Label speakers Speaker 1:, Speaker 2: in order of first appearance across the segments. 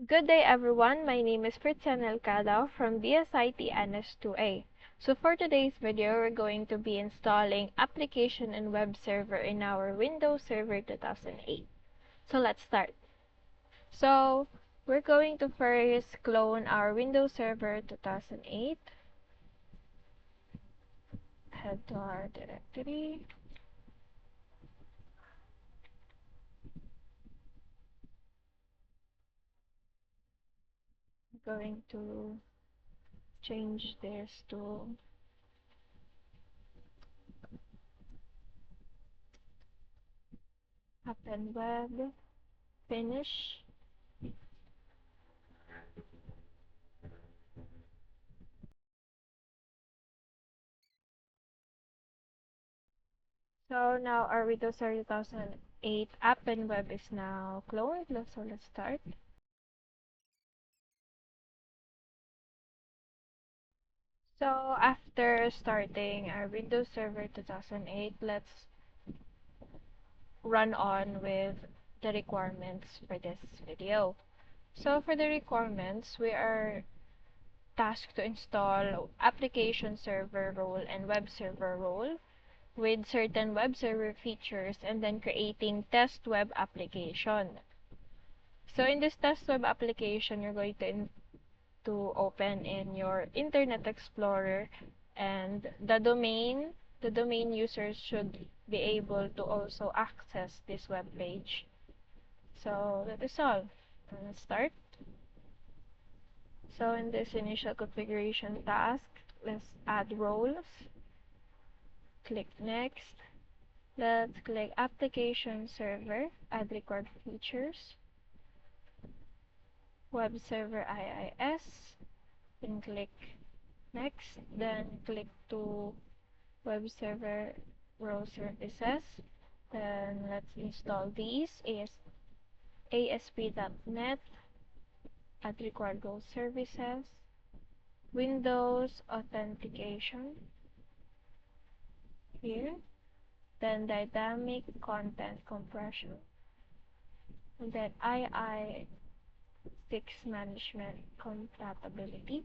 Speaker 1: Good day everyone, my name is Fritziana Elcado from BSIT NS2A. So for today's video, we're going to be installing application and web server in our Windows Server 2008. So let's start. So we're going to first clone our Windows Server 2008. Head to our directory. I'm going to change this to Open Web, finish. So now our Windows Server 2008 app and web is now cloned. So let's start. So after starting our Windows Server 2008, let's run on with the requirements for this video. So for the requirements, we are tasked to install application server role and web server role with certain web server features and then creating test web application. So in this test web application, you're going to open in your Internet Explorer, and the domain users should be able to also access this web page. So that is all. Let's start. So in this initial configuration task, let's add roles. Click next. Let's click application server, add required features, web server IIS, then click next, then click to web server role services. Then let's install these ASP.NET, add required role services, Windows authentication here, then dynamic content compression, and then II6 management compatibility.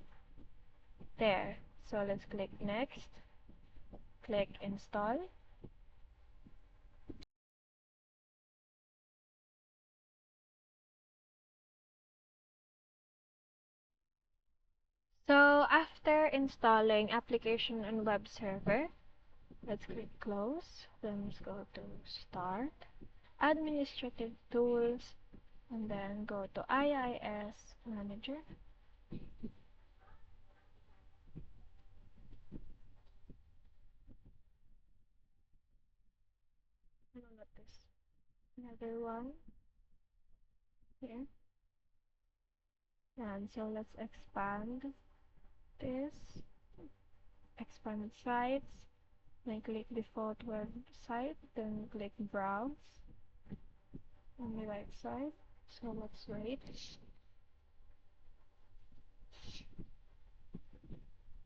Speaker 1: There. So let's click next, click install. So after installing application and web server, let's click close, then let's go to start, administrative tools, and then go to IIS manager. No, not this. Another one here. And so let's expand this, expand sites, then click default website, then click browse on the right side. So let's wait.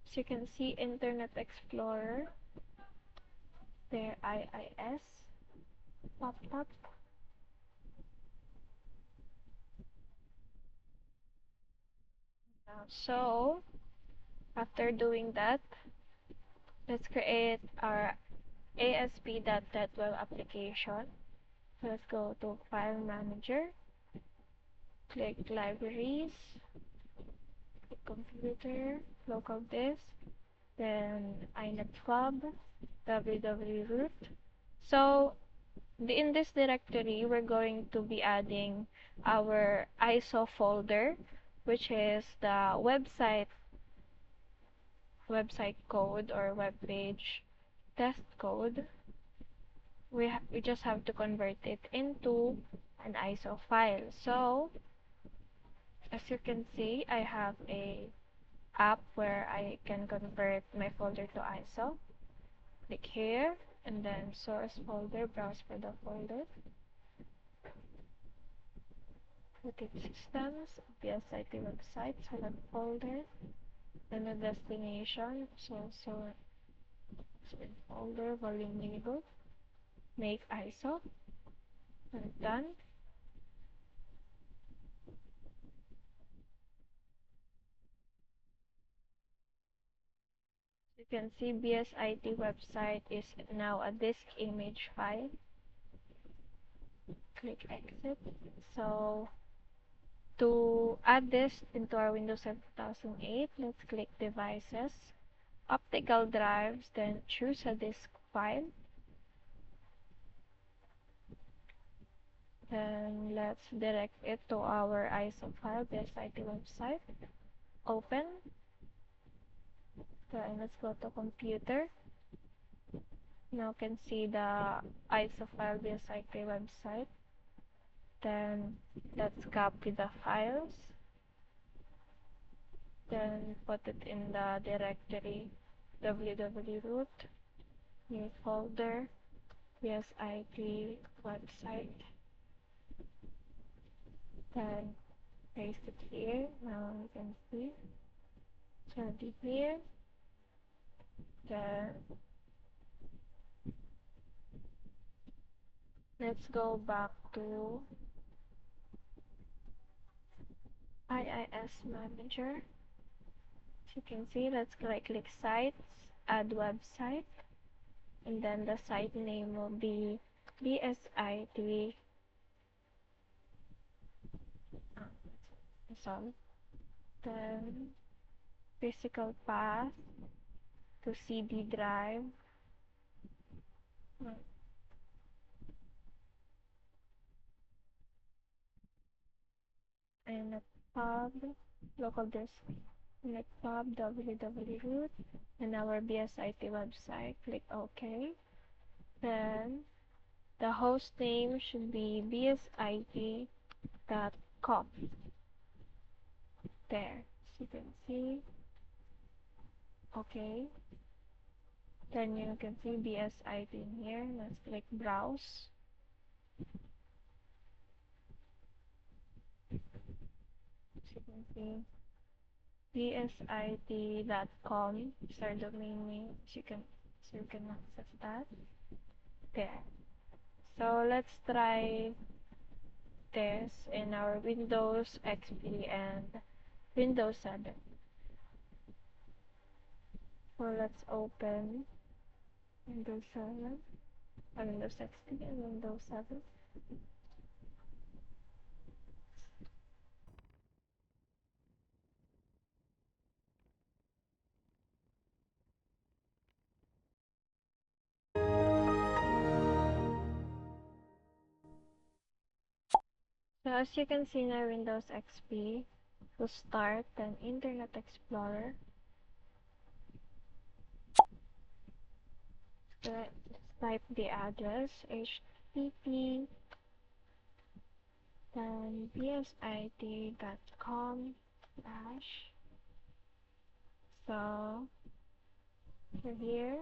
Speaker 1: So you can see Internet Explorer, there IIS popped up. So after doing that, let's create our ASP.NET Web application. So let's go to File Manager, click Libraries, click Computer, Local Disk, then inetfub, www-root. So in this directory, we're going to be adding our ISO folder, which is the website code or web page test code. We just have to convert it into an ISO file. So as you can see, I have a app where I can convert my folder to ISO. Click here and then source folder, browse for the folder. Rotate systems, BSIT website, select folder, then the destination, so folder, volume label, make ISO, and done. You can see BSIT website is now a disk image file. Click exit. So to add this into our Windows 7 2008, let's click devices, optical drives, then choose a disk file. Then let's direct it to our ISO file, BSIT website. Open. Then let's go to computer. Now you can see the ISO file BSIT website. Then let's copy the files. Then put it in the directory www.root, new folder, BSIT website. Then paste it here. Now you can see it's already here. Then let's go back to IIS Manager. As you can see, let's click sites, add website, and then the site name will be BSIT. Then physical path to CD drive. And a pub, local disk, and pub www, and our BSIT website. Click OK. Then the host name should be bsit.com. There, as you can see. Okay. Then you can see BSIT in here. Let's click browse. As you can see, bsit.com is our domain name. So you can access that. There. So let's try this in our Windows XP and Windows 7. So let's open Windows 7, Windows XP and Windows 7. So as you can see in our Windows XP, to start, then Internet Explorer. So let's type the address http then bsit.com/. So for here,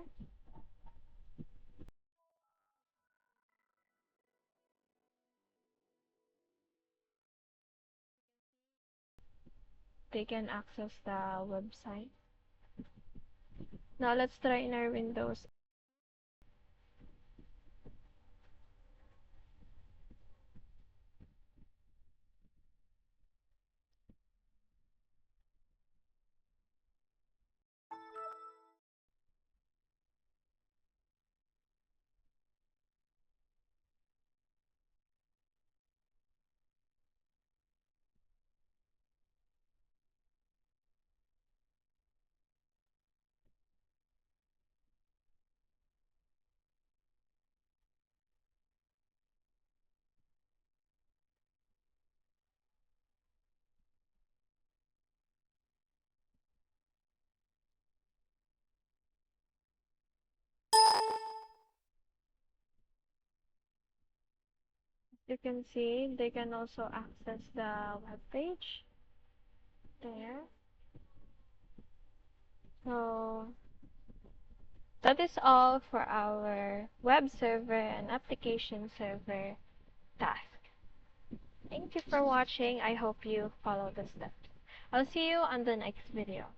Speaker 1: they can access the website. Now let's try in our Windows. You can see they can also access the web page there. So that is all for our web server and application server task. Thank you for watching. I hope you follow the steps. I'll see you on the next video.